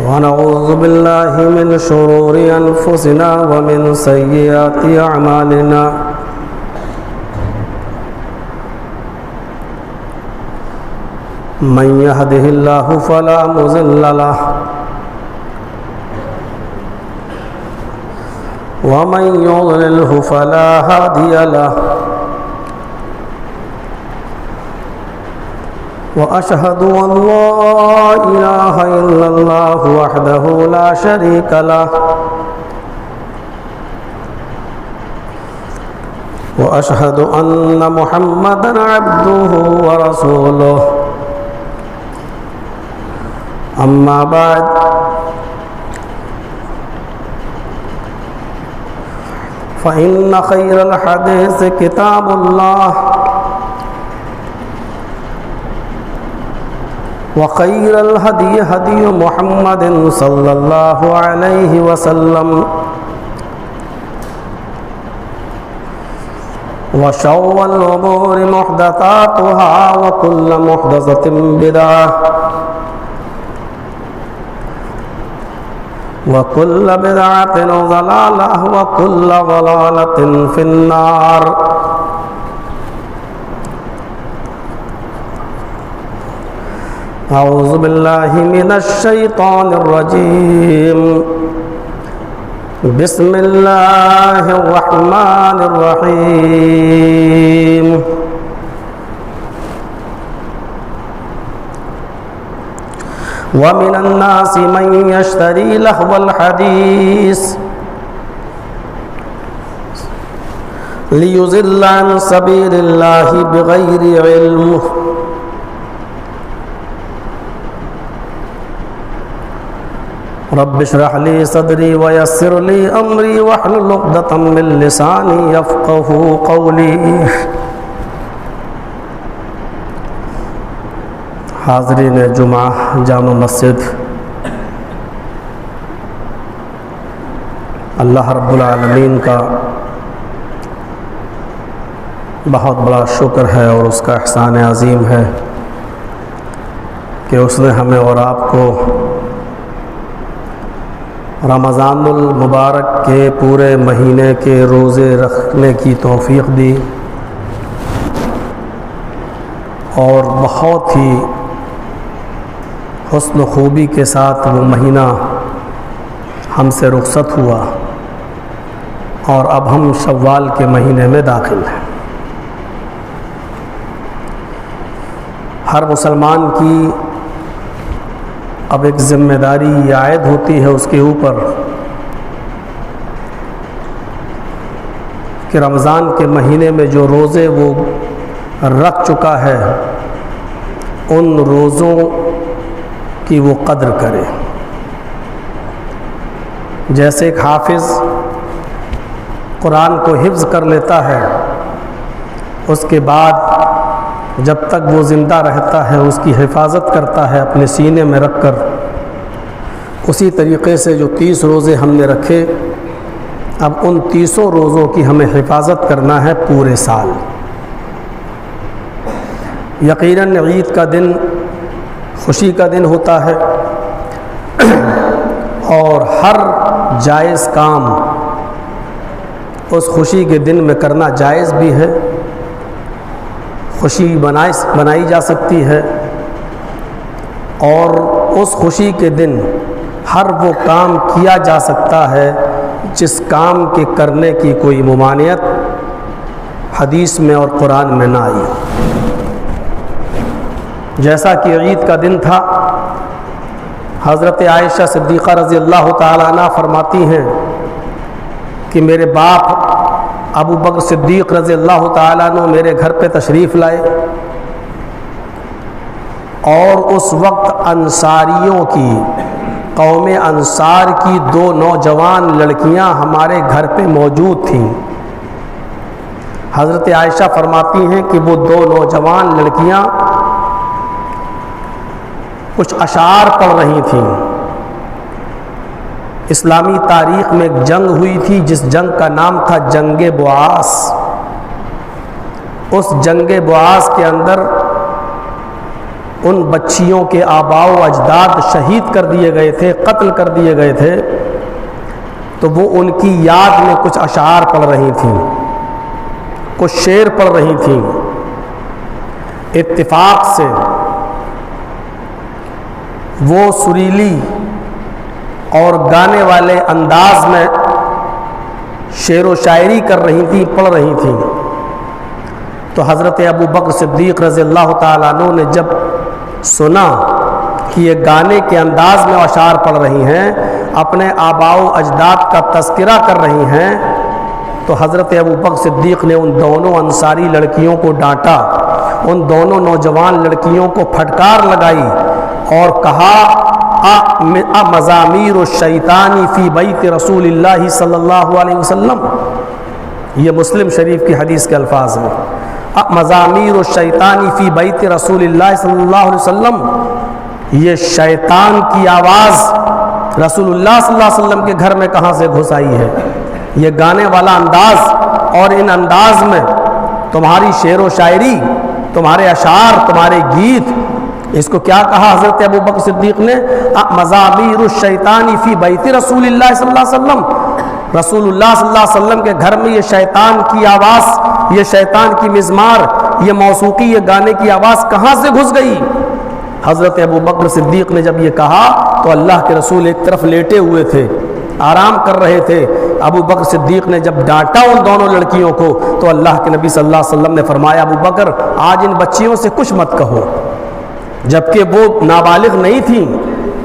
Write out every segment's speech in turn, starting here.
ونعوذ بالله من شرور أنفسنا ومن سيئات أعمالنا من يهده الله فلا مضل له ومن يضلله فلا هادي له وأشهد أن لا إله إلا الله وحده لا شريك له وأشهد أن محمدًا عبده ورسوله أما بعد فإن خير الحديث كتاب الله وخير الهدي هدي محمد صلى الله عليه وسلم وشر الأمور محدثاتها وكل محدثة بدعة وكل بدعة ضلالة وكل ضلالة في النار. أعوذ بالله من الشيطان الرجيم. بسم الله الرحمن الرحيم. ومن الناس من يشتري لهو الحديث ليضل عن سبيل الله بغير علم رب اشرح لي صدري ويسر لي امري واحلل عقدة من لساني يفقهوا قولي. حاضرین جمعہ جامع مسجد، اللہ رب العالمین کا بہت بڑا شکر ہے اور اس کا احسان عظیم ہے کہ اس نے ہمیں اور آپ کو رمضان المبارک کے پورے مہینے کے روزے رکھنے کی توفیق دی اور بہت ہی حسن و خوبی کے ساتھ وہ مہینہ ہم سے رخصت ہوا اور اب ہم شوال کے مہینے میں داخل ہیں. ہر مسلمان کی اب ایک ذمہ داری یہ عائد ہوتی ہے اس کے اوپر کہ رمضان کے مہینے میں جو روزے وہ رکھ چکا ہے ان روزوں کی وہ قدر کرے. جیسے ایک حافظ قرآن کو حفظ کر لیتا ہے، اس کے بعد جب تک وہ زندہ رہتا ہے اس کی حفاظت کرتا ہے اپنے سینے میں رکھ کر، اسی طریقے سے جو 30 روزے ہم نے رکھے اب ان 30 روزوں کی ہمیں حفاظت کرنا ہے پورے سال. یقیناً عید کا دن خوشی کا دن ہوتا ہے اور ہر جائز کام اس خوشی کے دن میں کرنا جائز بھی ہے، خوشی بنائی جا سکتی ہے اور اس خوشی کے دن ہر وہ کام کیا جا سکتا ہے جس کام کے کرنے کی کوئی ممانعت حدیث میں اور قرآن میں نہ آئی. جیسا کہ عید کا دن تھا، حضرت عائشہ صدیقہ رضی اللہ تعالیٰ عنہ فرماتی ہیں کہ میرے باپ ابو بکر صدیق رضی اللہ تعالیٰ عنہ میرے گھر پہ تشریف لائے اور اس وقت انصاریوں کی قوم انصار کی 2 نوجوان لڑکیاں ہمارے گھر پہ موجود تھیں. حضرت عائشہ فرماتی ہیں کہ وہ 2 نوجوان لڑکیاں کچھ اشعار پڑھ رہی تھیں. اسلامی تاریخ میں ایک جنگ ہوئی تھی جس جنگ کا نام تھا جنگ بواس. اس جنگ بواس کے اندر ان بچیوں کے آباء و اجداد شہید کر دیے گئے تھے، قتل کر دیے گئے تھے، تو وہ ان کی یاد میں کچھ اشعار پڑھ رہی تھیں، کچھ شعر پڑھ رہی تھیں۔ اتفاق سے وہ سریلی اور گانے والے انداز میں شعر و شاعری کر رہی تھیں، پڑھ رہی تھیں۔ تو حضرت ابو بکر صدیق رضی اللہ تعالیٰ عنہ نے جب سنا کہ یہ گانے کے انداز میں اشعار پڑھ رہی ہیں، اپنے آباء و اجداد کا تذکرہ کر رہی ہیں، تو حضرت ابو بکر صدیق نے ان دونوں انصاری لڑکیوں کو ڈانٹا، ان دونوں نوجوان لڑکیوں کو پھٹکار لگائی اور کہا مزامیر الشیطان فی بیت رسول اللہ صلی اللہ علیہ وسلم، یہ مسلم شریف کی حدیث کے الفاظ ہیں، مزامیر الشیطان فی بیت رسول اللہ صلی اللہ علیہ وسلم، یہ شیطان کی آواز رسول اللہ صلی اللہ علیہ وسلم کے گھر میں کہاں سے گھس آئی ہے؟ یہ گانے والا انداز، اور ان انداز میں تمہاری شعر و شاعری، تمہارے اشعار، تمہارے گیت، اس کو کیا کہا حضرت ابو بکر صدیق نے؟ مزامیر الشیطان فی بیت رسول اللہ صلی اللہ علیہ وسلم، رسول اللہ صلی اللہ علیہ وسلم کے گھر میں یہ شیطان کی آواز، یہ شیطان کی مزمار، یہ موسیقی، یہ گانے کی آواز کہاں سے گھس گئی؟ حضرت ابو بکر صدیق نے جب یہ کہا تو اللہ کے رسول ایک طرف لیٹے ہوئے تھے، آرام کر رہے تھے۔ ابو بکر صدیق نے جب ڈانٹا ان دونوں لڑکیوں کو تو اللہ کے نبی صلی اللہ علیہ وسلم نے فرمایا، ابو بکر آج ان بچیوں سے کچھ مت کہو، جبکہ وہ نابالغ نہیں تھیں،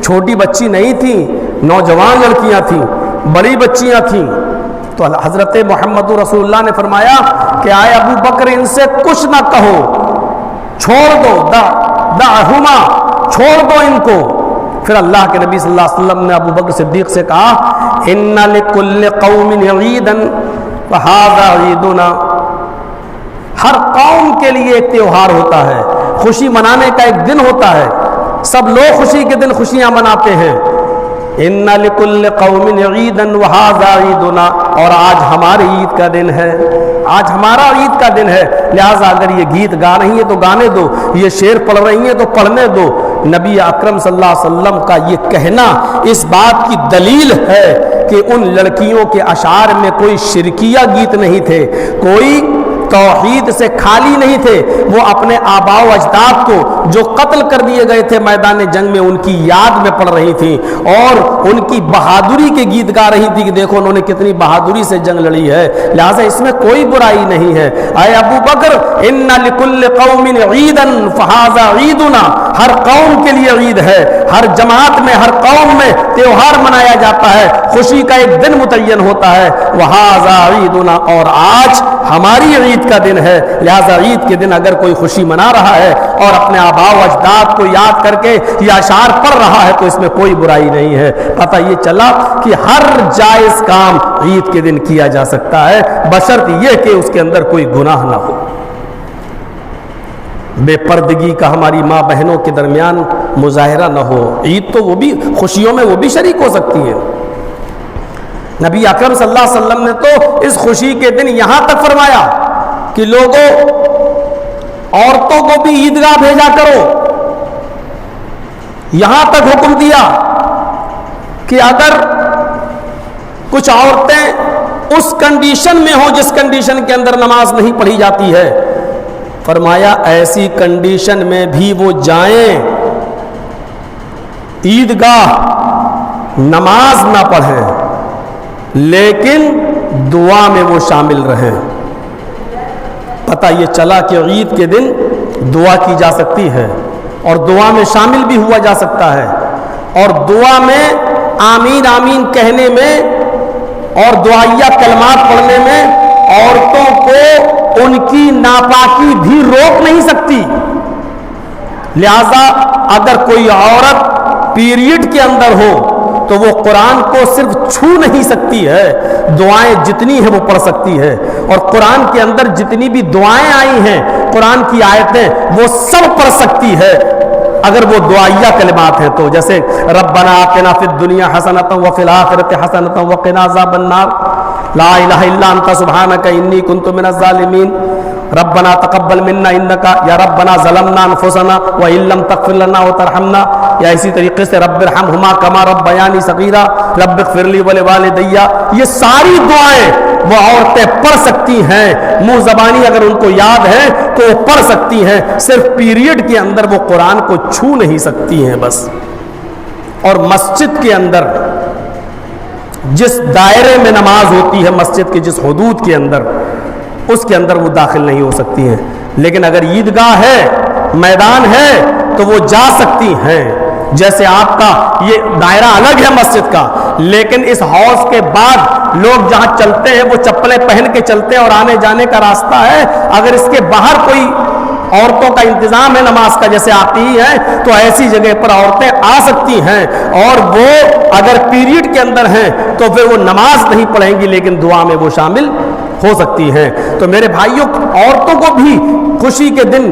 چھوٹی بچی نہیں تھیں، نوجوان لڑکیاں تھیں، بڑی بچیاں تھیں۔ تو حضرت محمد رسول اللہ نے فرمایا کہ آئے ابو بکر ان سے کچھ نہ کہو، چھوڑ دو، دعہما، چھوڑ دو ان کو۔ پھر اللہ کے نبی صلی اللہ علیہ وسلم نے ابو بکر صدیق سے کہا، ان لکل قوم عیدا فہذا عیدنا، ہر قوم کے لیے ایک تہوار ہوتا ہے، خوشی منانے کا ایک دن ہوتا ہے، سب لوگ خوشی کے دن خوشیاں مناتے ہیں۔ ان لکل قوم عیدا وہذا عیدنا، اور آج ہماری عید کا دن ہے، آج ہمارا عید کا دن ہے، لہٰذا اگر یہ گیت گا رہی ہیں تو گانے دو، یہ شعر پڑھ رہی ہیں تو پڑھنے دو۔ نبی اکرم صلی اللہ علیہ وسلم کا یہ کہنا اس بات کی دلیل ہے کہ ان لڑکیوں کے اشعار میں کوئی شرکیہ گیت نہیں تھے، کوئی توحید سے خالی نہیں تھے، وہ اپنے آباء و اجداد کو جو قتل کر دیے گئے تھے میدان جنگ میں، ان کی یاد میں پڑھ رہی تھیں اور ان کی بہادری کے گیت گا رہی تھی کہ دیکھو انہوں نے کتنی بہادری سے جنگ لڑی ہے، لہٰذا اس میں کوئی برائی نہیں ہے۔ اے ابو بکر، ان لکل قوم عیدا فہذا عیدنا، ہر قوم کے لیے عید ہے، ہر جماعت میں، ہر قوم میں تہوار منایا جاتا ہے، خوشی کا ایک دن متعین ہوتا ہے، وہذا عیدنا، اور آج ہماری عید کا دن ہے، لہذا عید کے دن اگر کوئی خوشی منا رہا ہے اور اپنے آباء و اجداد کو یاد کر کے یہ اشعار پڑھ رہا ہے تو اس میں کوئی برائی نہیں ہے۔ پتہ یہ چلا کہ ہر جائز کام عید کے دن کیا جا سکتا ہے، بشرط یہ کہ اس کے اندر کوئی گناہ نہ ہو۔ بے پردگی کا ہماری ماں بہنوں کے درمیان مظاہرہ نہ ہو۔ عید تو وہ بھی خوشیوں میں وہ بھی شریک ہو سکتی ہے۔ نبی اکرم صلی اللہ علیہ وسلم نے تو اس خوشی کے دن یہاں تک فرمایا کہ لوگوں، عورتوں کو بھی عیدگاہ بھیجا کرو، یہاں تک حکم دیا کہ اگر کچھ عورتیں اس کنڈیشن میں ہوں جس کنڈیشن کے اندر نماز نہیں پڑھی جاتی ہے، فرمایا ایسی کنڈیشن میں بھی وہ جائیں عیدگاہ، نماز نہ پڑھیں لیکن دعا میں وہ شامل رہیں۔ پتہ یہ چلا کہ عید کے دن دعا کی جا سکتی ہے اور دعا میں شامل بھی ہوا جا سکتا ہے، اور دعا میں آمین آمین کہنے میں اور دعائیہ کلمات پڑھنے میں عورتوں کو ان کی ناپاکی بھی روک نہیں سکتی۔ لہذا اگر کوئی عورت پیریڈ کے اندر ہو تو وہ قرآن کو صرف چھو نہیں سکتی ہے، دعائیں جتنی ہیں وہ پڑھ سکتی ہے، اور قرآن کے اندر جتنی بھی دعائیں آئی ہیں، قرآن کی آیتیں، وہ سب پڑھ سکتی ہے اگر وہ دعائیہ کلمات ہیں تو، جیسے ربنا آتنا فی الدنیا حسنۃ وفی الآخرۃ حسنۃ وقنا عذاب النار، لا الہ الا انت سبحانک انی کنت من الظالمین، ربنا تقبل منا انک یا ربنا ظلمنا انفسنا وان لم تغفر لنا وترحمنا، یا اسی طریقے سے رب ارحمہما کما ربیانی صغیرا، رب اغفر لی ولوالدی، یہ ساری دعائیں وہ عورتیں پڑھ سکتی ہیں، منہ زبانی اگر ان کو یاد ہے تو وہ پڑھ سکتی ہیں، صرف پیریڈ کے اندر وہ قرآن کو چھو نہیں سکتی ہیں بس۔ اور مسجد کے اندر جس دائرے میں نماز ہوتی ہے، مسجد کے جس حدود کے اندر، اس کے اندر وہ داخل نہیں ہو سکتی ہیں، لیکن اگر عیدگاہ ہے، میدان ہے، تو وہ جا سکتی ہیں۔ جیسے آپ کا یہ دائرہ الگ ہے مسجد کا، لیکن اس حوض کے بعد لوگ جہاں چلتے ہیں وہ چپلیں پہن کے چلتے ہیں اور آنے جانے کا راستہ ہے، اگر اس کے باہر کوئی عورتوں کا انتظام ہے نماز کا جیسے آتی ہی ہے، تو ایسی جگہ پر عورتیں آ سکتی ہیں، اور وہ اگر پیریڈ کے اندر ہیں تو پھر وہ نماز نہیں پڑھیں گی لیکن دعا میں وہ شامل ہو سکتی ہیں۔ تو میرے بھائیوں، عورتوں کو بھی خوشی کے دن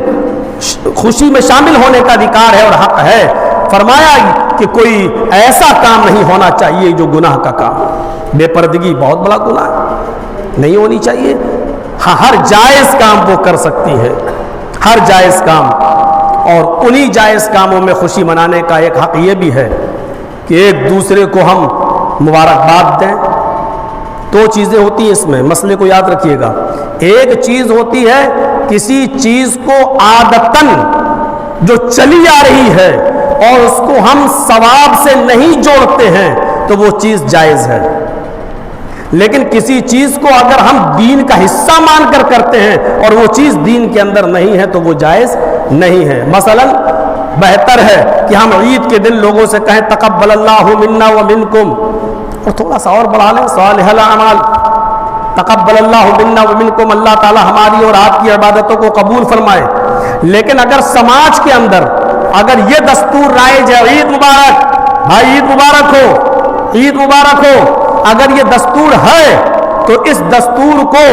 خوشی میں شامل ہونے کا ادھیکار ہے اور حق ہے۔ فرمایا کہ کوئی ایسا کام نہیں ہونا چاہیے جو گناہ کا کام، بے پردگی بہت بڑا گناہ ہے، نہیں ہونی چاہیے۔ ہاں، ہر جائز کام وہ کر سکتی ہے، ہر جائز کام، اور انہی جائز کاموں میں خوشی منانے کا ایک حق یہ بھی ہے کہ ایک دوسرے کو ہم مبارکباد دیں۔ دو چیزیں ہوتی ہیں اس میں، مسئلے کو یاد رکھیے گا۔ ایک چیز ہوتی ہے کسی چیز کو عادتاً جو چلی آ رہی ہے اور اس کو ہم ثواب سے نہیں جوڑتے ہیں تو وہ چیز جائز ہے، لیکن کسی چیز کو اگر ہم دین کا حصہ مان کر کرتے ہیں اور وہ چیز دین کے اندر نہیں ہے تو وہ جائز نہیں ہے۔ مثلا بہتر ہے کہ ہم عید کے دن لوگوں سے کہیں تقبل اللہ منا ومنکم، اور تھوڑا سا اور بڑھا لیں صالح الاعمال، تقبل اللہ منا ومنکم، اللہ تعالی ہماری اور آپ کی عبادتوں کو قبول فرمائے۔ لیکن اگر سماج کے اندر اگر یہ دستور رائج ہے، عید مبارک بھائی، عید مبارک ہو، عید مبارک ہو، اگر یہ دستور ہے تو اس دستور کو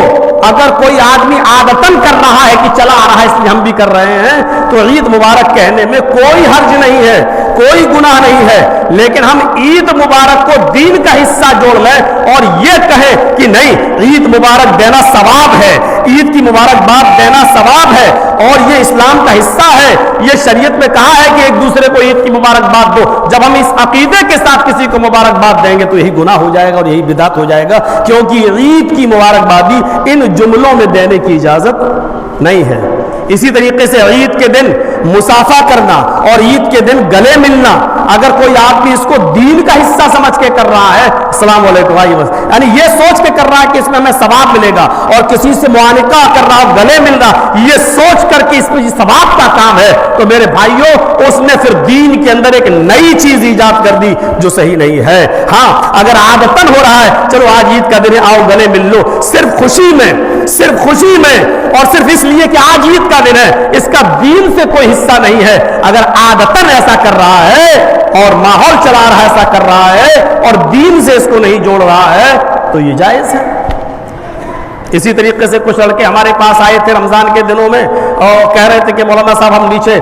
اگر کوئی آدمی عادتاً کر رہا ہے کہ چلا آ رہا ہے اس لیے ہم بھی کر رہے ہیں، تو عید مبارک کہنے میں کوئی حرج نہیں ہے، کوئی گناہ نہیں ہے۔ لیکن ہم عید مبارک کو دین کا حصہ جوڑ لیں اور یہ کہیں کہ نہیں، عید مبارک دینا ثواب ہے، عید کی مبارکباد دینا ثواب ہے اور یہ اسلام کا حصہ ہے، یہ شریعت میں کہا ہے کہ ایک دوسرے کو عید کی مبارکباد دو۔ جب ہم اس عقیدے کے ساتھ کسی کو مبارکباد دیں گے تو یہی گناہ ہو جائے گا اور یہی بدعت ہو جائے گا، کیونکہ عید کی مبارکبادی ان جملوں میں دینے کی اجازت نہیں ہے۔ اسی طریقے سے عید کے دن مصافحہ کرنا اور عید کے دن گلے ملنا، اگر کوئی آدمی اس کو دین کا حصہ سمجھ کے کر رہا ہے، السلام علیکم، یعنی یہ سوچ کے کر رہا ہے کہ اس میں ہمیں ثواب ملے گا، اور کسی سے معانقہ کر رہا، گلے مل رہا، یہ سوچ کر کہ اس میں ثواب کا کام ہے، تو میرے بھائیوں اس نے پھر دین کے اندر ایک نئی چیز ایجاد کر دی جو صحیح نہیں ہے۔ ہاں، اگر عادتاً ہو رہا ہے چلو آج عید کا دن ہے آؤ گلے مل لو، صرف خوشی میں اور صرف اس لیے کہ آج عید کا دن ہے، اس کا دین سے کوئی حصہ نہیں ہے۔ اگر عادتاً ایسا کر رہا ہے اور ماحول چلا رہا ہے ایسا کر رہا ہے اور دین سے اس کو نہیں جوڑ رہا ہے تو یہ جائز ہے۔ اسی طریقے سے کچھ لڑکے ہمارے پاس آئے تھے رمضان کے دنوں میں اور کہہ رہے تھے کہ مولانا صاحب ہم نیچے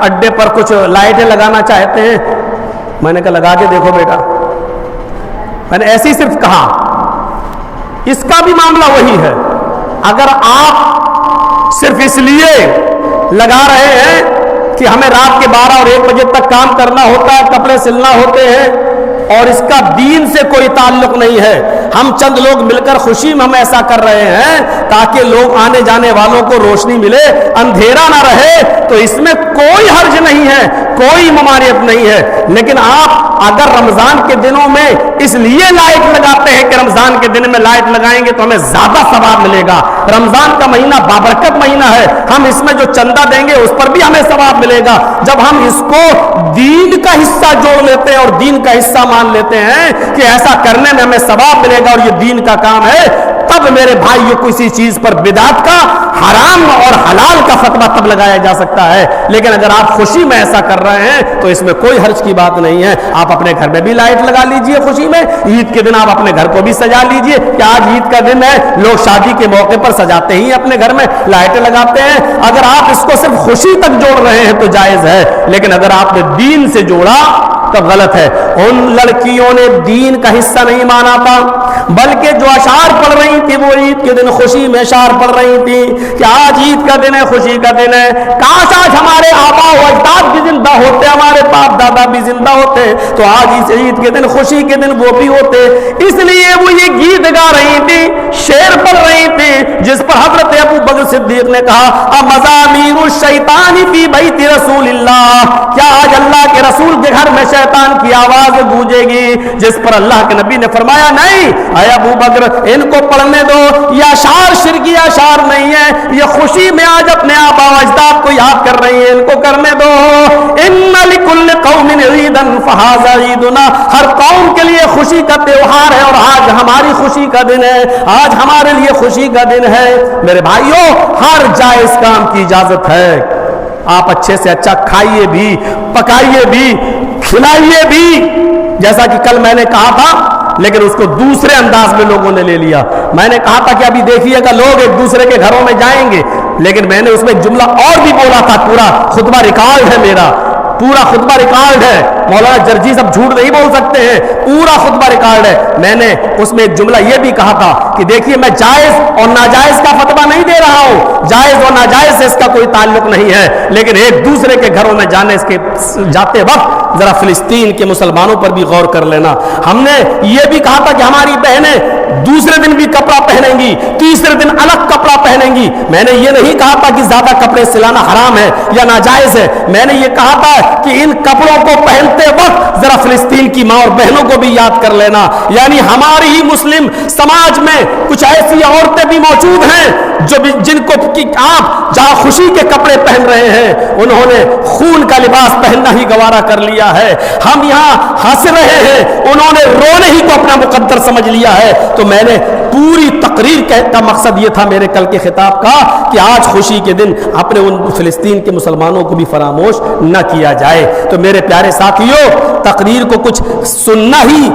اڈے پر کچھ لائٹیں لگانا چاہتے ہیں۔ میں نے کہا لگا کے دیکھو بیٹا، میں نے ایسے ہی صرف کہا، اس کا بھی معاملہ وہی ہے۔ اگر آپ صرف اس لیے لگا رہے ہیں کہ ہمیں رات کے 12 اور 1 بجے تک کام کرنا ہوتا ہے، کپڑے سلنا ہوتے ہیں، اور اس کا دین سے کوئی تعلق نہیں ہے، ہم چند لوگ مل کر خوشی میں ہم ایسا کر رہے ہیں تاکہ لوگ آنے جانے والوں کو روشنی ملے، اندھیرا نہ رہے، تو اس میں کوئی حرج نہیں ہے، کوئی ممانعت نہیں ہے۔ لیکن آپ اگر رمضان کے دنوں میں اس لیے لائٹ لگاتے ہیں کہ رمضان کے دن میں لائٹ لگائیں گے تو ہمیں زیادہ ثواب ملے گا، رمضان کا مہینہ بابرکت مہینہ ہے، ہم اس میں جو چندہ دیں گے اس پر بھی ہمیں ثواب ملے گا، جب ہم اس کو دین کا حصہ جوڑ لیتے ہیں اور دین کا حصہ مان لیتے ہیں کہ ایسا کرنے میں ہمیں ثواب ملے گا اور یہ دین کا کام ہے، تب میرے بھائیوں کسی چیز پر بدعت کا، حرام اور حلال کا فتویٰ تب لگایا جا سکتا ہے۔ لیکن اگر آپ خوشی میں ایسا کر رہے ہیں تو اس میں کوئی حرج کی بات نہیں ہے۔ آپ اپنے گھر میں بھی لائٹ لگا لیجئے خوشی میں، عید کے دن آپ اپنے گھر کو بھی سجا لیجئے کہ آج عید کا دن ہے، لوگ شادی کے موقع پر سجاتے ہی اپنے گھر میں لائٹیں لگاتے ہیں۔ اگر آپ اس کو صرف خوشی تک جوڑ رہے ہیں تو جائز ہے، لیکن اگر آپ نے دین سے جوڑا تو غلط ہے. ان لڑکیوں نے دین کا حصہ نہیں مانا تھا، بلکہ جو اشعار پڑھ رہی تھی وہ عید کے دن خوشی میں اشعار پڑھ رہی تھی کہ آج عید کا دن ہے، خوشی کا دن ہے، کاش آج ہمارے آبا و اجداد بھی زندہ ہوتے، ہمارے باپ دادا بھی زندہ ہوتے تو آج اس عید کے دن، خوشی کے دن وہ بھی ہوتے. اس لیے وہ یہ گیت گا رہی تھی، شعر پڑھ رہی تھی، جس پر حضرت ابو بکر صدیق نے کہا مزامیر الشیطان فی بیت رسول اللہ، کیا آج اللہ کے رسول کے گھر میں شیطان کی آواز گونجے گی؟ جس پر اللہ کے نبی نے فرمایا نہیں اے ابو بکر، ان کو پڑھنے دو، یہ اشعار شرکی اشعار نہیں ہے، یہ خوشی میں آج اپنے آبا و اجداد کو یاد کر رہی ہیں، ان کو کرنے دو. ان لکل قوم عیدا فہذا عیدنا، ہر قوم کے لیے خوشی کا تہوار ہے اور آج ہماری خوشی کا دن ہے، آج ہمارے لیے خوشی کا دن ہے. میرے بھائیوں، ہر جائز کام کی اجازت ہے، آپ اچھے سے اچھا کھائیے بھی، پکائیے بھی، کھلائیے بھی، جیسا کہ کل میں نے کہا تھا لیکن اس کو دوسرے انداز میں لوگوں نے لے لیا. میں نے کہا تھا کہ ابھی دیکھیے گا لوگ ایک دوسرے کے گھروں میں جائیں گے، لیکن میں نے اس میں ایک جملہ اور بھی بولا تھا، پورا خطبہ ریکارڈ ہے، میرا پورا خطبہ ریکارڈ ہے، مولانا جرجی صاحب جھوٹ نہیں بول سکتے ہیں، پورا خطبہ ریکارڈ ہے. میں نے اس میں ایک جملہ یہ بھی کہا تھا کہ دیکھیے میں جائز اور ناجائز کا فتویٰ نہیں دے رہا ہوں، جائز اور ناجائز سے اس کا کوئی تعلق نہیں ہے، لیکن ایک دوسرے کے گھروں میں جاتے وقت ذرا فلسطین کے مسلمانوں پر بھی غور کر لینا. ہم نے یہ بھی کہا تھا کہ ہماری بہنیں دوسرے دن بھی کپڑا پہنیں گی، تیسرے دن الگ کپڑا پہنیں گی. میں نے یہ نہیں کہا تھا کہ زیادہ کپڑے سلانا حرام ہے یا ناجائز ہے، میں نے یہ کہا تھا کہ ان کپڑوں کو پہنتے وقت ذرا فلسطین کی ماں اور بہنوں کو بھی یاد کر لینا. یعنی ہماری ہی مسلم سماج میں کچھ ایسی عورتیں بھی موجود ہیں جن کو آپ جہاں خوشی کے کپڑے پہن رہے ہیں انہوں نے خون کا لباس پہننا ہی گوارا کر لیا ہے. ہم یہاں ہنس رہے ہیں، انہوں نے رونے ہی کو اپنا مقدر سمجھ لیا ہے. تو میں نے پوری تقریر کا مقصد یہ تھا میرے کل کے خطاب کا کہ آج خوشی کے دن اپنے ان فلسطین کے مسلمانوں کو بھی فراموش نہ کیا جائے. تو میرے پیارے ساتھیوں، تقریر کو کچھ سننا ہی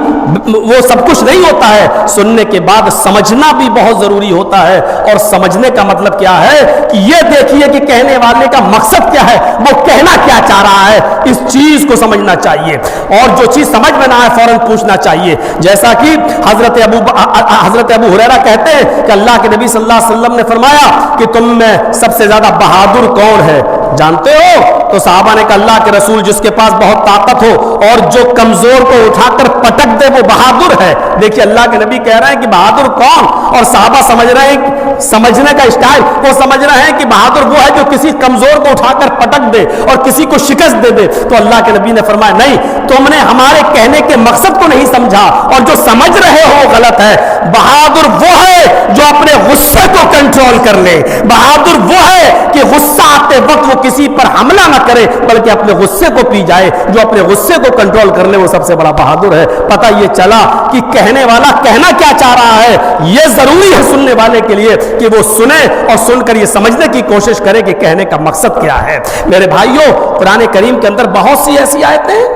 وہ سب کچھ نہیں ہوتا ہے، سننے کے بعد سمجھنا بھی بہت ضروری ہوتا ہے. اور سمجھنے کا مطلب کیا ہے کہ یہ دیکھیے کہ کہنے والے کا مقصد کیا ہے، وہ کہنا کیا چاہ رہا ہے، اس چیز کو سمجھنا چاہیے. اور جو چیز سمجھ میں نہ آئے فوراً پوچھنا چاہیے. جیسا کہ حضرت ابو ہریرہ کہتے ہیں کہ اللہ کے نبی صلی اللہ علیہ وسلم نے فرمایا کہ تم میں سب سے زیادہ بہادر کون ہے، جانتے ہو؟ تو صحابہ نے کہا اللہ کے رسول جس کے پاس بہت طاقت ہو اور جو کمزور کو اٹھا کر پٹک دے وہ بہادر ہے. دیکھیے اللہ کے نبی کہہ رہے ہیں کہ بہادر کون، اور صحابہ سمجھ رہے ہیں، سمجھنے کا اسٹائل وہ سمجھ رہے ہیں کہ بہادر وہ ہے جو کسی کمزور کو اٹھا کر پٹک دے اور کسی کو شکست دے دے. تو اللہ کے نبی نے فرمایا نہیں، تم نے ہمارے کہنے کے مقصد کو نہیں سمجھا اور جو سمجھ رہے ہو وہ غلط ہے. بہادر وہ ہے جو اپنے غصے کو کنٹرول کر لے، بہادر وہ ہے کہ غصہ آتے وقت وہ کسی پر حملہ نہ کرے بلکہ اپنے غصے کو پی جائے. جو اپنے غصے کو کنٹرول کر لے وہ سب سے بڑا بہادر ہے. پتہ یہ چلا کہ کہنے والا کہنا کیا چاہ رہا ہے. یہ ضروری ہے سننے والے کے لیے کہ وہ سنے اور سن کر یہ سمجھنے کی کوشش کرے کہ کہنے کا مقصد کیا ہے. میرے بھائیوں، قرآن کریم کے اندر بہت سی ایسی آیتیں ہیں.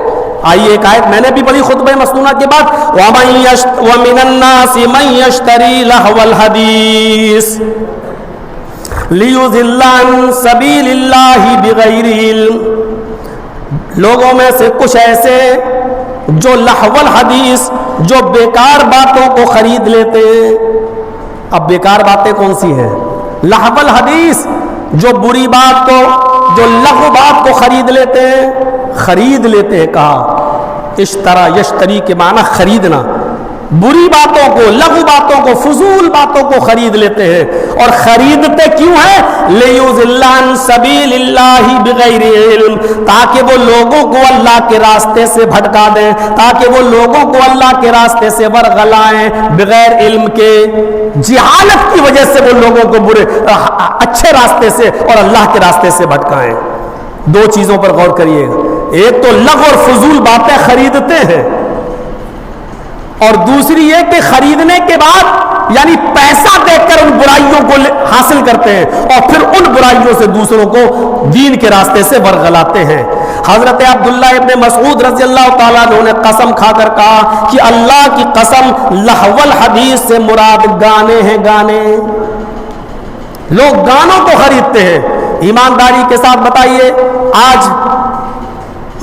آئیے ایک آیت میں نے بھی بڑی خطبہ مسنونہ کے بعد وَمِنَ النَّاسِ مَن يَشْتَرِي لَهْوَ الْحَدِيثِ لِيُضِلَّ عَن سَبِيلِ اللَّهِ بِغَيْرِ عِلْمٍ، لوگوں میں سے کچھ ایسے جو لہو الحدیث، جو بیکار باتوں کو خرید لیتے ہیں. اب بیکار باتیں کون سی ہیں؟ لہو الحدیث، جو بری بات کو، جو لغو بات کو خرید لیتے ہیں. خرید لیتے ہیں، کہا اشترا یشتری کے معنی خریدنا. بری باتوں کو، لغو باتوں کو، فضول باتوں کو خرید لیتے ہیں. اور خریدتے کیوں ہیں؟ لیضل عن سبیل اللہ بغیر علم، تاکہ وہ لوگوں کو اللہ کے راستے سے بھٹکا دیں، تاکہ وہ لوگوں کو اللہ کے راستے سے ورغلائیں بغیر علم کے. جہالت کی وجہ سے وہ لوگوں کو اچھے راستے سے اور اللہ کے راستے سے بھٹکائیں. دو چیزوں پر غور کریے گا، ایک تو لغو اور فضول باتیں خریدتے ہیں، اور دوسری یہ کہ خریدنے کے بعد یعنی پیسہ دے کر ان برائیوں کو حاصل کرتے ہیں اور پھر ان برائیوں سے دوسروں کو دین کے راستے سے ورغلاتے ہیں. حضرت عبداللہ ابن مسعود رضی اللہ تعالیٰ عنہ نے قسم کھا کر کہا کہ اللہ کی قسم لہو الحدیث سے مراد گانے ہیں. گانے، لوگ گانوں کو خریدتے ہیں. ایمانداری کے ساتھ بتائیے، آج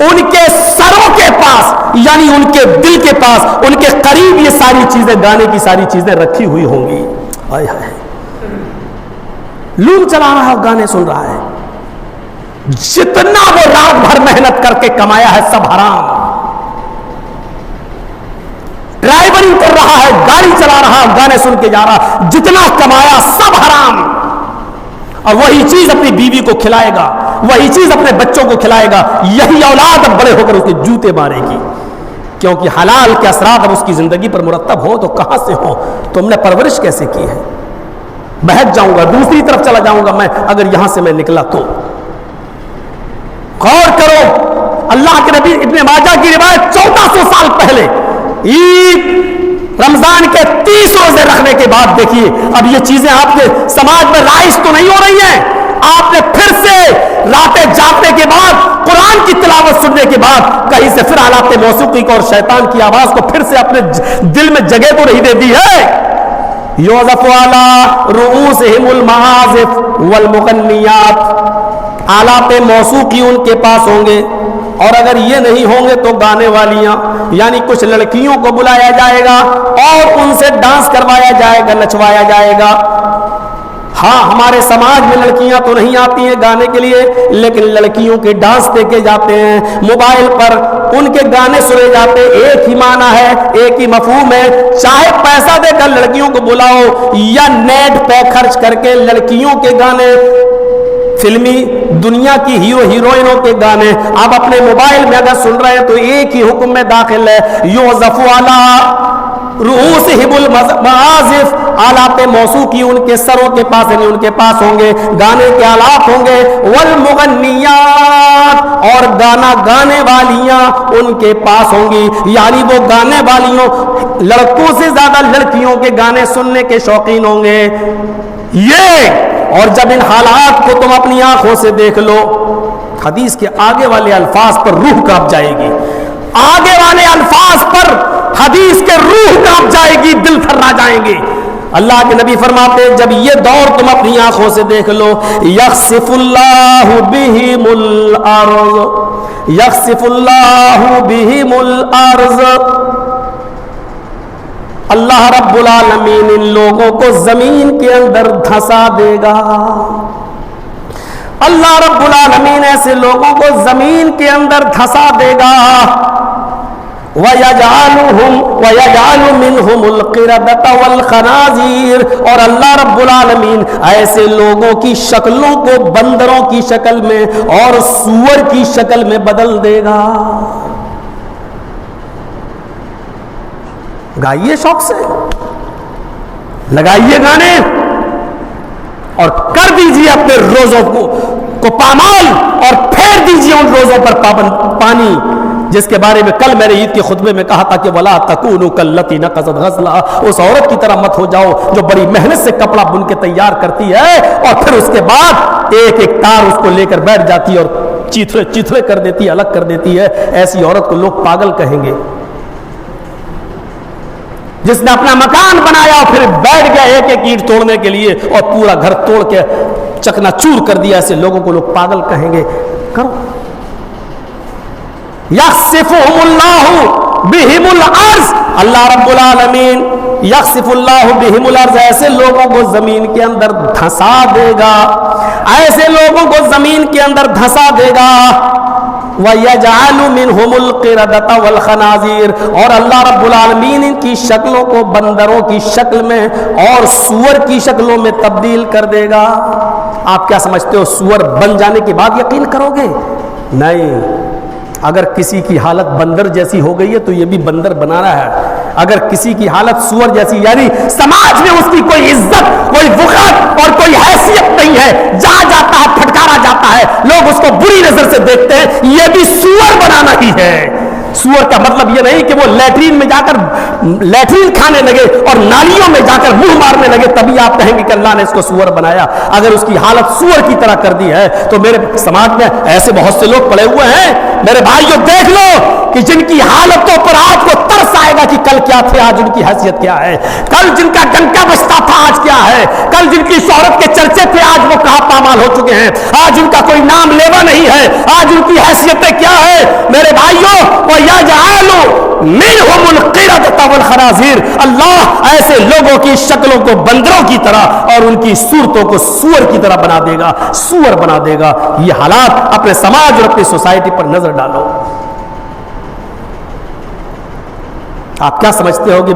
ان کے سروں کے پاس یعنی ان کے دل کے پاس ان کے قریب یہ ساری چیزیں گانے کی ساری چیزیں رکھی ہوئی ہوں گی. ہائے ہائے لوگ چلا رہا ہے گانے سن رہا ہے. جتنا وہ رات بھر محنت کر کے کمایا ہے سب حرام. ڈرائیوری کر رہا ہے گاڑی چلا رہا ہے گانے سن کے جا رہا جتنا کمایا سب حرام. اور وہی چیز اپنی بیوی کو کھلائے گا وہی چیز اپنے بچوں کو کھلائے گا. یہی اولاد اب بڑے ہو کر اس کے جوتے مارے گی کیونکہ حلال کے اثرات اب اس کی زندگی پر مرتب ہو تو کہاں سے ہو. تم نے پرورش کیسے کی ہے. بہت جاؤں گا دوسری طرف چلا جاؤں گا میں اگر یہاں سے میں نکلا تو. غور کرو اللہ کے نبی ابن ماجہ کی روایت 1400 سال پہلے عید رمضان کے 30 روزے رکھنے کے بعد دیکھیے اب یہ چیزیں آپ کے سماج میں رائج تو نہیں ہو رہی ہیں. آپ نے پھر سے راتیں جاگنے کے بعد قرآن کی تلاوت سننے کے بعد کہیں سے پھر آلات موسیقی کو اور شیطان کی آواز کو پھر سے اپنے دل میں جگہ تو نہیں دے دی ہے. یوزف علی رؤوسہم المعازف والمغنیات. آلات موسیقی ان کے پاس ہوں گے اور اگر یہ نہیں ہوں گے تو گانے والیاں یعنی کچھ لڑکیوں کو بلایا جائے گا اور ان سے ڈانس کروایا جائے گا نچوایا جائے گا. ہاں ہمارے سماج میں لڑکیاں تو نہیں آتی ہیں گانے کے لیے لیکن لڑکیوں کے ڈانس دیکھے جاتے ہیں موبائل پر ان کے گانے سنے جاتے ہیں. ایک ہی معنی ہے ایک ہی مفہوم ہے. چاہے پیسہ دے کر لڑکیوں کو بلاؤ یا نیٹ پہ خرچ کر کے لڑکیوں کے گانے فلمی دنیا کی ہیرو ہیروئنوں کے گانے آپ اپنے موبائل میں اگر سن رہے ہیں تو ایک ہی حکم میں داخل ہے. یوزف علی رؤوسہم المعازف. آلات موسیقی ان کے سروں کے پاس یعنی ان کے پاس ہوں گے گانے کے آلات ہوں گے. والمغنیات اور گانا گانے والیاں ان کے پاس ہوں گی یعنی وہ گانے والیوں لڑکوں سے زیادہ لڑکیوں کے گانے سننے کے شوقین ہوں گے. یہ اور جب ان حالات کو تم اپنی آنکھوں سے دیکھ لو حدیث کے آگے والے الفاظ پر روح کانپ جائے گی. آگے والے الفاظ پر حدیث کے روح کانپ جائے گی دل تھرا جائیں گے. اللہ کے نبی فرماتے ہیں جب یہ دور تم اپنی آنکھوں سے دیکھ لو یخسف اللہ بہم الارض یخسف اللہ بہم الارض. اللہ رب العالمین ان لوگوں کو زمین کے اندر دھسا دے گا. اللہ رب العالمین ایسے لوگوں کو زمین کے اندر دھسا دے گا. وَيَجْعَلُ مِنْهُمُ الْقِرَدَةَ وَالْخَنَازِيرَ. اور اللہ رب العالمین ایسے لوگوں کی شکلوں کو بندروں کی شکل میں اور سور کی شکل میں بدل دے گا. گائیے شوق سے لگائیے گانے اور کر دیجیے اپنے روزوں کو پامال اور پھیر دیجیے ان روزوں پر پانی جس کے بارے میں کل میں نے عید کے خطبے میں کہا تھا کہ وَلَا تَكُونُوا كَالَّتِي نَقَضَتْ غَزْلَهَا. اس عورت کی طرح مت ہو جاؤ جو بڑی محنت سے کپڑا بن کے تیار کرتی ہے اور پھر اس کے بعد ایک ایک تار اس کو لے کر بیٹھ جاتی ہے اور چیتھڑے کر دیتی ہے الگ کر دیتی ہے. ایسی عورت کو لوگ پاگل کہیں گے. جس نے اپنا مکان بنایا اور پھر بیٹھ گیا ایک ایک اینٹ توڑنے کے لیے اور پورا گھر توڑ کے چکنا چور کر دیا ایسے لوگوں کو لوگ پاگل کہیں گے. کرو یخسفہم اللہ بہم الارض. اللہ رب العالمین یخسف اللہ بہم الارض ایسے لوگوں کو زمین کے اندر دھسا دے گا ایسے لوگوں کو زمین کے اندر دھسا دے گا. وَيَجْعَلُ مِنْهُمُ الْقِرَدَةَ وَالْخَنَازِيرَ. اور اللہ رب العالمین ان کی شکلوں کو بندروں کی شکل میں اور سور کی شکلوں میں تبدیل کر دے گا. آپ کیا سمجھتے ہو سور بن جانے کے بعد یقین کرو گے؟ نہیں. اگر کسی کی حالت بندر جیسی ہو گئی ہے تو یہ بھی بندر بنانا ہے. اگر کسی کی حالت سور جیسی یعنی سماج میں اس کی کوئی عزت کوئی وقار اور کوئی حیثیت نہیں ہے جہاں جاتا ہے پھٹکارا جاتا ہے لوگ اس کو بری نظر سے دیکھتے ہیں یہ بھی سور بنانا ہی ہے. سور کا مطلب یہ نہیں کہ وہ لیٹرین میں جا کر لیٹرین کھانے لگے اور نالیوں میں جا کر منہ مارنے لگے تبھی آپ کہیں گے کہ اللہ نے اس کو سور بنایا. اگر اس کی حالت سور کی طرح کر دی ہے تو میرے سماج میں ایسے بہت سے لوگ پڑے ہوئے ہیں میرے بھائیوں دیکھ لو کہ جن کی حالتوں پر آپ کو ترس پائے گا کہ کل کیا تھے، آج ان کی حیثیت کیا ہے، کل جن کا ڈنکا بجتا تھا آج کیا ہے، کل جن کی شہرت کے چرچے تھے آج وہ کہاں پامال ہو چکے ہیں، آج ان کا کوئی نام لیوا نہیں ہے، آج ان کی حیثیتیں کیا ہے میرے بھائیوں۔ وَيَجْعَلُ مِنْهُمُ الْقِرَدَةَ وَالْخَنَازِيرَ، اللہ ایسے لوگوں کی شکلوں کو بندروں کی طرح اور ان کی صورتوں کو سور کی طرح بنا دے گا، سور بنا دے گا۔ یہ حالات اپنے سماج اور اپنی سوسائٹی پر نظر ڈالو۔ آپ کیا سمجھتے ہو کہ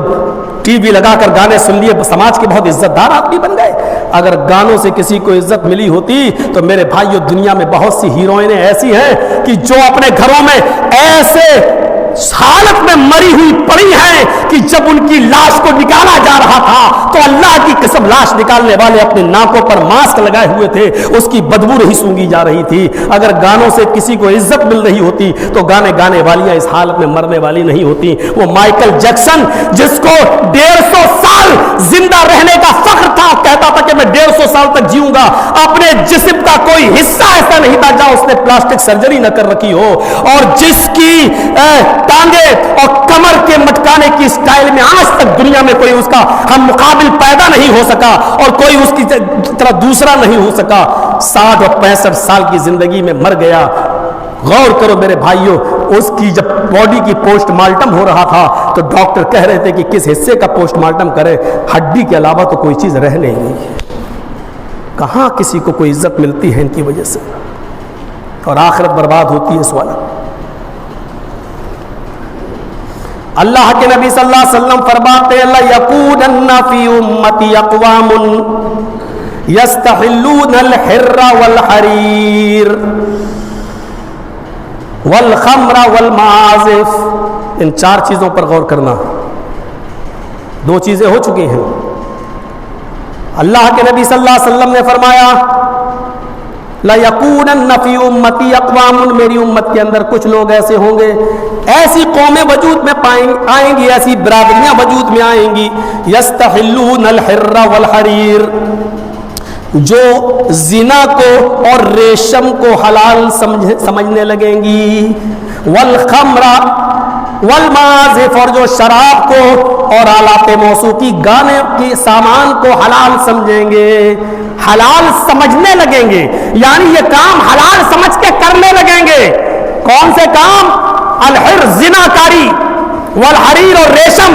ٹی وی لگا کر گانے سن لیے سماج کے بہت عزت دار آدمی بن گئے؟ اگر گانوں سے کسی کو عزت ملی ہوتی تو میرے بھائیو دنیا میں بہت سی ہیروئنیں ایسی ہیں کہ جو اپنے گھروں میں ایسے حالت میں مری ہوئی پڑی ہیں کہ جب ان کی لاش کو نکالا جا رہا تھا تو اللہ کی قسم لاش نکالنے والے اپنے ناکوں پر ماسک لگائے ہوئے تھے، اس کی بدبو نہیں سونگی جا رہی تھی۔ اگر گانوں سے کسی کو عزت مل رہی ہوتی تو گانے والیاں اس حالت میں مرنے والی نہیں ہوتی۔ وہ مائیکل جیکسن جس کو 150 سال زندہ رہنے کا فخر تھا، کہتا تھا کہ میں 150 سال تک جیوں گا، اپنے جسم کا کوئی حصہ ایسا نہیں تھا جہاں اس نے پلاسٹک سرجری نہ کر رکھی ہو، اور جس کی ٹانگے اور کمر کے مٹکانے کی سٹائل میں آج تک دنیا میں کوئی اس کا ہم مقابل پیدا نہیں ہو سکا اور کوئی اس کی طرح دوسرا نہیں ہو سکا، 60 اور 65 سال کی زندگی میں مر گیا۔ غور کرو میرے بھائیوں، اس کی جب باڈی کی پوسٹ مارٹم ہو رہا تھا تو ڈاکٹر کہہ رہے تھے کہ کس حصے کا پوسٹ مارٹم کرے، ہڈی کے علاوہ تو کوئی چیز رہ نہیں گئی۔ کہاں کسی کو کوئی عزت ملتی ہے ان کی وجہ سے، اور آخرت برباد ہوتی ہے اس والا۔ اللہ کے نبی صلی اللہ علیہ وسلم فرماتے ہیں لَيَكُونَنَّ فِي أُمَّتِي أَقْوَامٌ يَسْتَحِلُّونَ الْحِرَّ وَالْحَرِيرَ وَالْخَمْرَ وَالْمَعَازِفَ۔ ان 4 چیزوں پر غور کرنا، 2 چیزیں ہو چکی ہیں۔ اللہ کے نبی صلی اللہ علیہ وسلم نے فرمایا لَيَكُونَنَّ فِي أُمَّتِي أَقْوَامٌ، میری امت کے اندر کچھ لوگ ایسے ہوں گے، ایسی قومیں وجود میں آئیں گی، ایسی برادریاں وجود میں آئیں گی، يَسْتَحِلُّونَ الْحِرَّ وَالْحَرِيرَ، جو زنا کو اور ریشم کو حلال سمجھنے لگیں گی، والخمر والمعازف، اور جو شراب کو اور آلات موسیقی گانے کے سامان کو حلال سمجھیں گے، حلال سمجھنے لگیں گے، یعنی یہ کام حلال سمجھ کے کرنے لگیں گے۔ کون سے کام؟ الحر، زنا کاری، والحریر، اور ریشم۔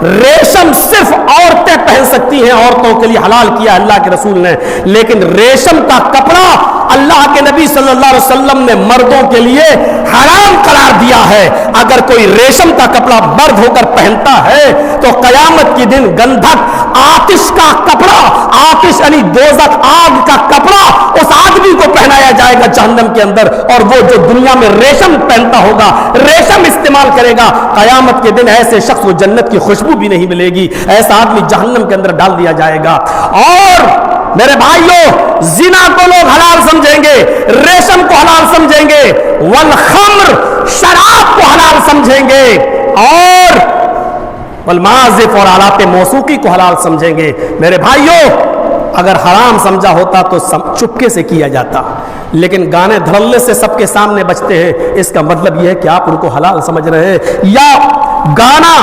ریشم صرف عورتیں پہن سکتی ہیں، عورتوں کے لیے حلال کیا اللہ کے رسول نے، لیکن ریشم کا کپڑا اللہ کے نبی صلی اللہ علیہ وسلم نے مردوں کے لیے حرام قرار دیا ہے۔ اگر کوئی ریشم کا کپڑا مرد ہو کر پہنتا ہے تو قیامت کے دن گندھک آتش کا کپڑا، آتش یعنی دوزخ، آگ کا کپڑا اس آدمی کو پہنایا جائے گا جہنم کے اندر، اور وہ جو دنیا میں ریشم پہنتا ہوگا، ریشم استعمال کرے گا، قیامت کے دن ایسے شخص کو جنت کی خوشبو بھی نہیں ملے گی، ایسا آدمی جہنم کے اندر ڈال دیا جائے گا۔ اور میرے بھائیوں، زنا کو لوگ حلال سمجھیں گے، ریشم کو حلال سمجھیں گے، والخمر، شراب کو حلال سمجھیں گے، اور والمعازف، اور آلات موسیقی کو حلال سمجھیں گے۔ میرے بھائیوں، اگر حرام سمجھا ہوتا تو چپکے سے کیا جاتا، لیکن گانے دھڑلے سے سب کے سامنے بجتے ہیں، اس کا مطلب یہ ہے کہ آپ ان کو حلال سمجھ رہے ہیں، یا گانا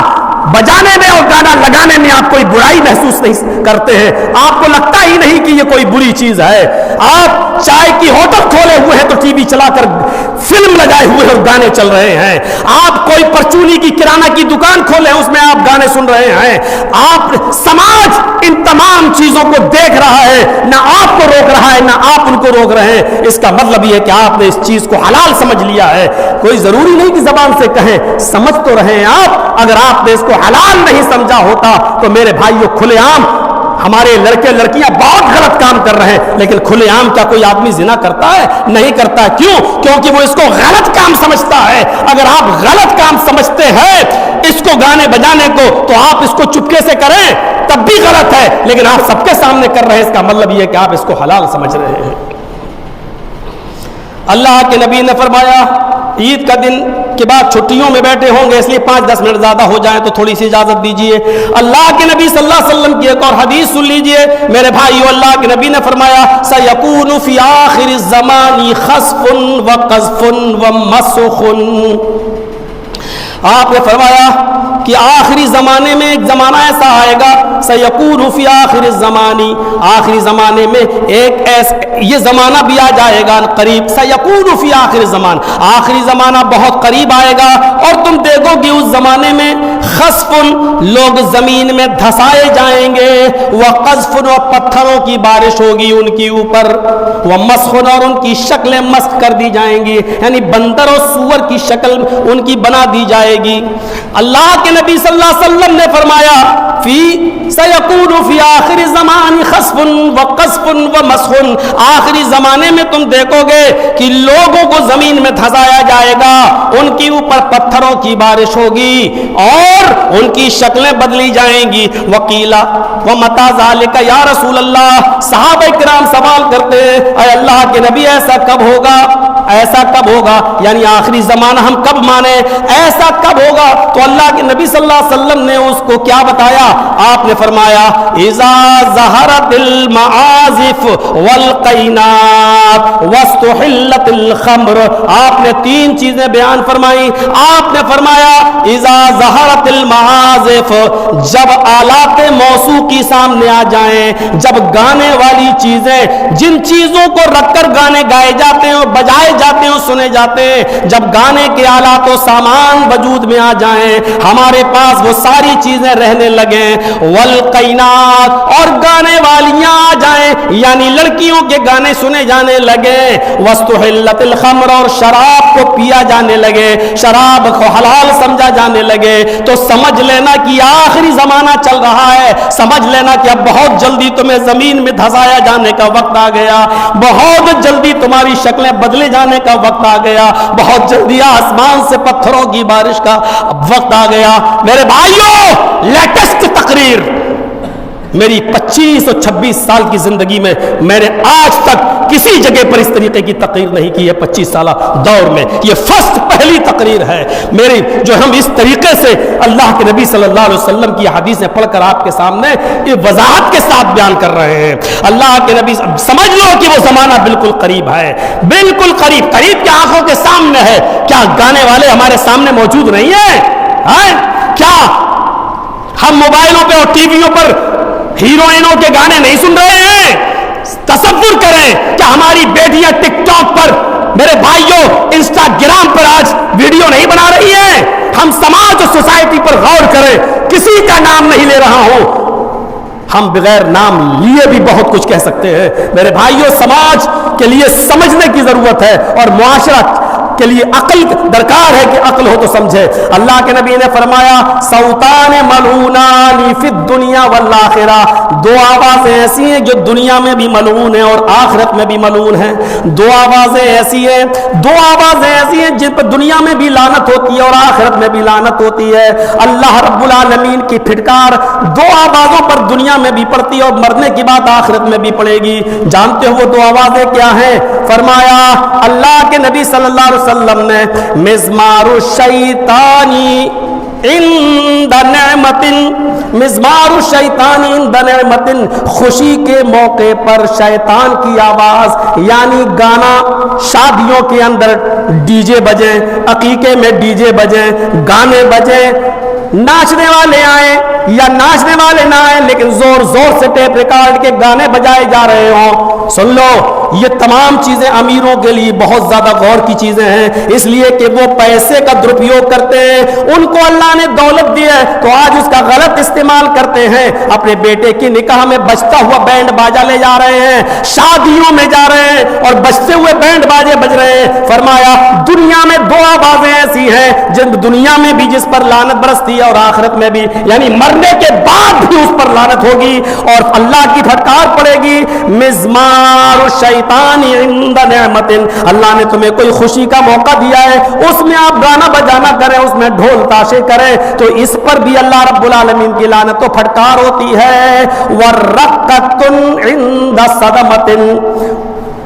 بجانے میں اور گانا لگانے میں آپ کوئی برائی محسوس نہیں کرتے ہیں، آپ کو لگتا ہی نہیں کہ یہ کوئی بری چیز ہے۔ آپ چائے کی ہوٹل کھولے ہوئے ہیں تو ٹی وی چلا کر فلم لگائے ہوئے ہیں اور گانے چل رہے ہیں، آپ کوئی پرچونی کی کرانہ کی دکان کھولے ہیں، اس میں آپ گانے سن رہے ہیں۔ آپ سماج ان تمام چیزوں کو دیکھ رہا ہے، نہ آپ کو روک رہا ہے نہ آپ ان کو روک رہے ہیں، اس کا مطلب یہ ہے کہ آپ نے اس چیز کو حلال سمجھ لیا ہے۔ کوئی ضروری نہیں کہ زبان سے کہیں، سمجھ تو رہے ہیں آپ۔ اگر آپ نے اس کو حلال نہیں سمجھا ہوتا تو میرے بھائیوں، کھلے عام ہمارے لڑکے لڑکیاں بہت غلط کام کر رہے ہیں، لیکن کھلے عام کیا کوئی آدمی زنا کرتا ہے؟ نہیں کرتا ہے۔ کیوں؟ کیونکہ وہ اس کو غلط کام سمجھتا ہے۔ اگر آپ غلط کام سمجھتے ہیں اس کو گانے بجانے کو، تو آپ اس کو چپکے سے کریں تب بھی غلط ہے، لیکن آپ سب کے سامنے کر رہے ہیں، اس کا مطلب یہ ہے کہ آپ اس کو حلال سمجھ رہے ہیں۔ اللہ کے نبی نے فرمایا عید کا دن کے بعد چھٹیوں میں بیٹھے ہوں گے، اس لیے 5-10 منٹ زیادہ ہو جائیں تو تھوڑی سی اجازت دیجیے۔ اللہ کے نبی صلی اللہ علیہ وسلم کی ایک اور حدیث سن لیجیے میرے بھائیو۔ اللہ کے نبی نے فرمایا سَيَكُونُ فِي آخِرِ الزَّمَانِ خَسْفٌ وَقَذْفٌ وَمَسْخٌ، آپ نے فرمایا کہ آخری زمانے میں ایک زمانہ ایسا آئے گا سیکون فی آخر الزمانی، آخری زمانے میں ایک یہ زمانہ بھی آ جائے گا قریب، سیکون فی آخر الزمان، آخری زمانہ بہت قریب آئے گا اور تم دیکھو گے اس زمانے میں خسف، لوگ زمین میں دھسائے جائیں گے، وقذف، اور پتھروں کی بارش ہوگی ان کے اوپر، ومسخ، اور ان کی شکلیں مسخ کر دی جائیں گی، یعنی بندر اور سور کی شکل ان کی بنا دی جائے گی۔ اللہ کے نبی صلی اللہ علیہ وسلم نے فرمایا سیکون فی آخر الزمان خسف وقذف ومسخ، آخری زمانے میں تم دیکھو گے کہ لوگوں کو زمین میں دھسایا جائے گا، ان کے اوپر پتھروں کی بارش ہوگی اور ان کی شکلیں بدلی جائیں گی۔ وقیلا ومتی ذالک یا رسول اللہ، صحابہ کرام سوال کرتے ہیں اے اللہ کے نبی ایسا کب ہوگا، ایسا کب ہوگا، یعنی آخری زمانہ ہم کب مانے، ایسا کب ہوگا؟ تو اللہ کے نبی صلی اللہ علیہ وسلم نے اس کو کیا بتایا؟ آپ نے فرمایا اذا ظہرت المعازف والقینات واستحلت الخمر، آپ نے تین چیزیں بیان فرمائی۔ آپ نے فرمایا اذا ظہرت المعازف، جب آلات موسیقی سامنے آ جائیں، جب گانے والی چیزیں، جن چیزوں کو رکھ کر گانے گائے جاتے ہیں اور بجائے جاتے ہیں اور سنے جاتے ہیں، جب گانے کے آلات و سامان وجود میں آ جائیں، ہمارے پاس وہ ساری چیزیں رہنے لگیں، والقینات، اور گانے والیاں آ جائیں، یعنی لڑکیوں کے گانے سنے جانے لگے، واستحلت الخمر، اور شراب کو پیا جانے لگے، شراب کو حلال سمجھا جانے لگے، تو سمجھ لینا کہ آخری زمانہ چل رہا ہے، سمجھ لینا کہ اب بہت جلدی تمہیں زمین میں دھسایا جانے کا وقت آ گیا، بہت جلدی تمہاری شکلیں بدلے جانے کا وقت آ گیا، بہت جلدی آسمان سے پتھروں کی بارش کا وقت آ گیا۔ میرے بھائیوں، لیٹسٹ تقریر، میری 25 اور 26 سال کی زندگی میں میں نے آج تک کسی جگہ پر اس طریقے کی تقریر نہیں کی ہے، 25 سالہ دور میں یہ فرسٹ پہلی تقریر ہے میری، جو ہم اس طریقے سے اللہ کے نبی صلی اللہ علیہ وسلم کی حدیثیں پڑھ کر آپ کے سامنے یہ وضاحت کے ساتھ بیان کر رہے ہیں۔ اللہ کے نبی، سمجھ لو کہ وہ زمانہ بالکل قریب ہے، بالکل قریب، قریب کی آنکھوں کے سامنے ہے۔ کیا گانے والے ہمارے سامنے موجود نہیں ہیں؟ کیا ہم موبائلوں پہ اور ٹی ویوں پر ہیروئنوں کے گانے نہیں سن رہے ہیں؟ تصور کریں کہ ہماری بیٹیاں ٹک ٹاک پر، میرے بھائیوں انسٹاگرام پر آج ویڈیو نہیں بنا رہی ہیں۔ ہم سماج اور سوسائٹی پر غور کریں، کسی کا نام نہیں لے رہا ہوں، ہم بغیر نام لیے بھی بہت کچھ کہہ سکتے ہیں۔ میرے بھائیوں، سماج کے لیے سمجھنے کی ضرورت ہے اور معاشرہ کے لیے عقل درکار ہے کہ عقل ہو تو سمجھے۔ اللہ کے نبی نے فرمایا صوتان ملعونان فی الدنیا والآخرہ، دو آوازیں ایسی ہیں جو دنیا میں بھی ملعون ہیں اور آخرت میں بھی ملعون ہیں۔ دو آوازیں ایسی ہیں، دو آوازیں ایسی ہیں جن پر دنیا میں بھی لعنت ہوتی ہے اور آخرت میں بھی لعنت ہوتی ہے۔ اللہ رب العالمین کی پھٹکار دو آوازوں پر دنیا میں بھی پڑتی ہے اور مرنے کی بات آخرت میں بھی پڑے گی۔ جانتے ہو وہ دو آوازیں کیا ہیں؟ فرمایا اللہ کے نبی صلی اللہ علیہ وسلم نے مزمار الشیطانی عند نعمت، مزمار الشیطان عند نعمت، خوشی کے موقع پر شیطان کی آواز، یعنی گانا، شادیوں کے اندر ڈی جے بجیں، عقیقے میں ڈی جے بجیں، گانے بجیں، ناچنے والے آئیں یا ناچنے والے نہ آئیں لیکن زور زور سے ٹیپ ریکارڈ کے گانے بجائے جا رہے ہوں، سن لو یہ تمام چیزیں امیروں کے لیے بہت زیادہ غور کی چیزیں ہیں، اس لیے کہ وہ پیسے کا درپیوگ کرتے ہیں، ان کو اللہ نے دولت دی ہے تو آج اس کا غلط استعمال کرتے ہیں۔ اپنے بیٹے کی نکاح میں بجتا ہوا بینڈ باجا لے جا رہے ہیں، شادیوں میں جا رہے ہیں اور بجتے ہوئے بینڈ باجے بج رہے ہیں۔ فرمایا دنیا میں دو آوازیں ایسی ہیں جن دنیا میں بھی جس پر لعنت برستی ہے اور آخرت میں بھی، یعنی مرنے کے بعد بھی اس پر لعنت ہوگی اور اللہ کی پھٹکار پڑے گی۔ مزمار الشیطان عند نعمت، اللہ نے تمہیں کوئی خوشی کا موقع دیا ہے، اس میں آپ گانا بجانا کریں، اس میں ڈھول تاشے کریں تو اس پر بھی اللہ رب العالمین کی لعنت و پھٹکار ہوتی ہے۔ ورقۃ عند صدمۃ،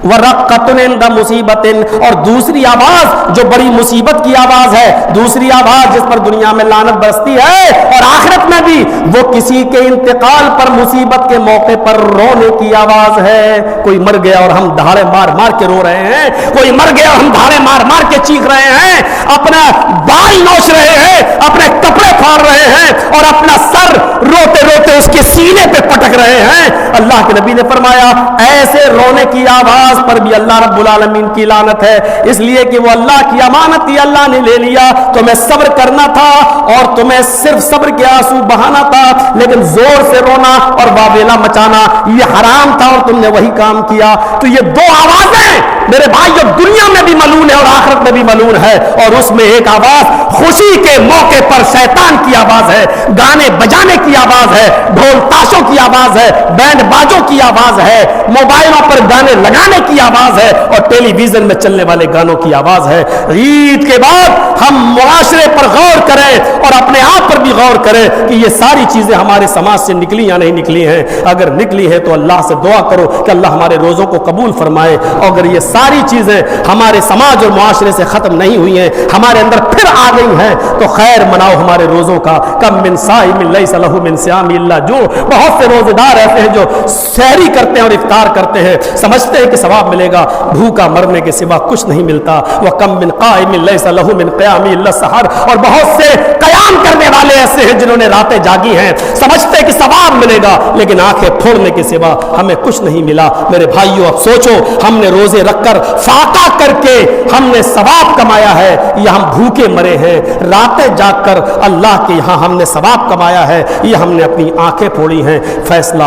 ورقۃ عند مصیبت، اور دوسری آواز جو بڑی مصیبت کی آواز ہے، دوسری آواز جس پر دنیا میں لعنت برستی ہے اور آخرت میں بھی، وہ کسی کے انتقال پر مصیبت کے موقع پر رونے کی آواز ہے۔ کوئی مر گیا اور ہم دھاڑے مار مار کے رو رہے ہیں، کوئی مر گیا اور ہم دھاڑے مار مار کے چیخ رہے ہیں، اپنا بال نوچ رہے ہیں، اپنے کپڑے پھاڑ رہے ہیں اور اپنا سر روتے روتے اس کے سینے پہ پٹک رہے ہیں۔ اللہ کے نبی نے فرمایا ایسے رونے کی آواز پر بھی اللہ رب العالمین کی لعنت ہے، اس لیے کہ وہ اللہ کی امانت ہی اللہ نے لے لیا۔ تمہیں صبر کرنا تھا اور تمہیں صرف صبر کے آنسو بہانا تھا، لیکن زور سے رونا اور واویلا مچانا یہ حرام تھا اور تم نے وہی کام کیا۔ تو یہ دو آوازیں میرے بھائی جو دنیا میں بھی ملعون ہے اور آخرت میں بھی ملعون ہے، اور اس میں ایک آواز خوشی کے موقع پر شیطان کی آواز ہے، گانے بجانے کی آواز ہے، ڈھول تاشوں کی آواز ہے، بینڈ باجوں کی آواز ہے، موبائلوں پر گانے لگانے کی آواز ہے، اور ٹیلی ویژن میں چلنے والے گانوں کی آواز ہے۔ عید کے بعد ہم معاشرے پر غور کریں اور اپنے آپ پر بھی غور کریں کہ یہ ساری چیزیں ہمارے سماج سے نکلی یا نہیں نکلی ہیں۔ اگر نکلی ہے تو اللہ سے دعا کرو کہ اللہ ہمارے روزوں کو قبول فرمائے، اور اگر یہ ساری چیزیں ہمارے سماج اور معاشرے سے ختم نہیں ہوئی ہیں، ہمارے اندر پھر آ گئی ہیں، تو خیر مناؤ ہمارے روزوں کا۔ کم من صائم لیس لہ من صیام الا جوع، بہت سے روزے دار ایسے ہیں جو سحری کرتے ہیں اور افطار کرتے ہیں، سمجھتے ہیں کہ ثواب ملے گا، بھوکا مرنے کے سوا کچھ نہیں ملتا۔ وکم من قائم لیس لہ من قیام الا السحر، اور بہت سے قیام کرنے والے ایسے ہیں جنہوں نے راتیں جاگی ہیں، سمجھتے ہیں کہ ثواب ملے گا، لیکن آنکھیں پھوڑنے کے سوا ہمیں کچھ نہیں ملا۔ میرے بھائیو اب سوچو، ہم نے روزے رکھ کر فاقہ کر کے ہم نے ثواب کمایا ہے یا ہم بھوکے مرے ہیں؟ راتیں جاگ کر اللہ کے یہاں ہم نے ثواب کمایا ہے یا ہم نے اپنی آنکھیں پھوڑی ہیں؟ فیصلہ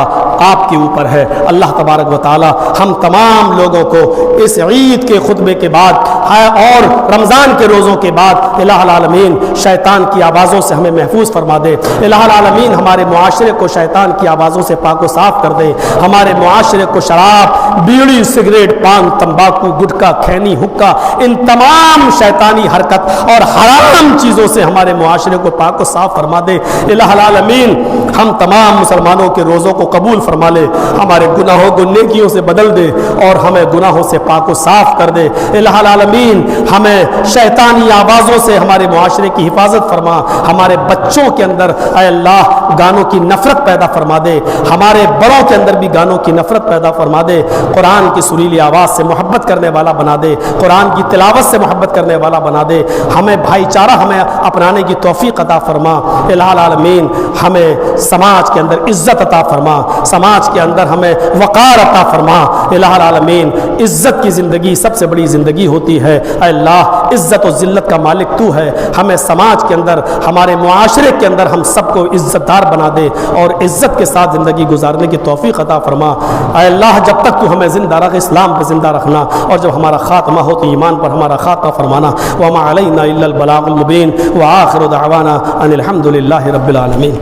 آپ کے اوپر ہے۔ اللہ تبارک و تعالی ہم تمام لوگوں کو اس عید کے خطبے کے بعد اور رمضان کے روزوں کے بعد الہ العالمین شیطان کی آوازوں سے ہمیں محفوظ فرما دے۔ الہ العالمین ہمارے معاشرے کو شیطان کی آوازوں سے پاک و صاف کر دے۔ ہمارے معاشرے کو شراب، بیڑی، سگریٹ، پان، تمباکو، گٹکا، کھینی، حکا، ان تمام شیطانی حرکت اور حرام چیزوں سے ہمارے معاشرے کو پاک و صاف فرما دے۔ الہ العالمین ہم تمام مسلمانوں کے روزوں کو قبول فرما لے، ہمارے گناہوں کو نیکیوں سے بدل دے اور ہمیں گناہوں سے پاک و صاف کر دے۔ الہ العالمین ہمیں شیطانی آوازوں سے ہمارے معاشرے کی حفاظت فرما۔ ہمارے بچوں کے اندر اے اللہ گانوں کی نفرت پیدا فرما دے، ہمارے بڑوں کے اندر بھی گانوں کی نفرت پیدا فرما دے۔ قرآن کی سریلی آواز سے محبت کرنے والا بنا دے، قرآن کی تلاوت سے محبت کرنے والا بنا دے، ہمیں بھائی چارہ ہمیں اپنانے کی توفیق عطا فرما۔ الہ العالمین ہمیں سماج کے اندر عزت عطا فرما، سماج کے اندر ہمیں وقار عطا فرما۔ الہ العالمین عزت کی زندگی سب سے بڑی زندگی ہوتی ہے۔ اے اللہ عزت و ذلت کا مالک تو ہے، ہمیں سماج کے اندر ہمارے معاشرے کے اندر ہم سب کو عزت دار بنا دے اور عزت کے ساتھ زندگی گزارنے کی توفیق عطا فرما۔ اے اللہ جب تک تو ہمیں زندہ رکھ، اسلام پہ زندہ رکھنا، اور جب ہمارا خاتمہ ہو تو ایمان پر ہمارا خاتمہ فرمانا۔ وما علینا الا البلاغ المبین، وآخر دعوانا ان الحمد للہ رب العالمین۔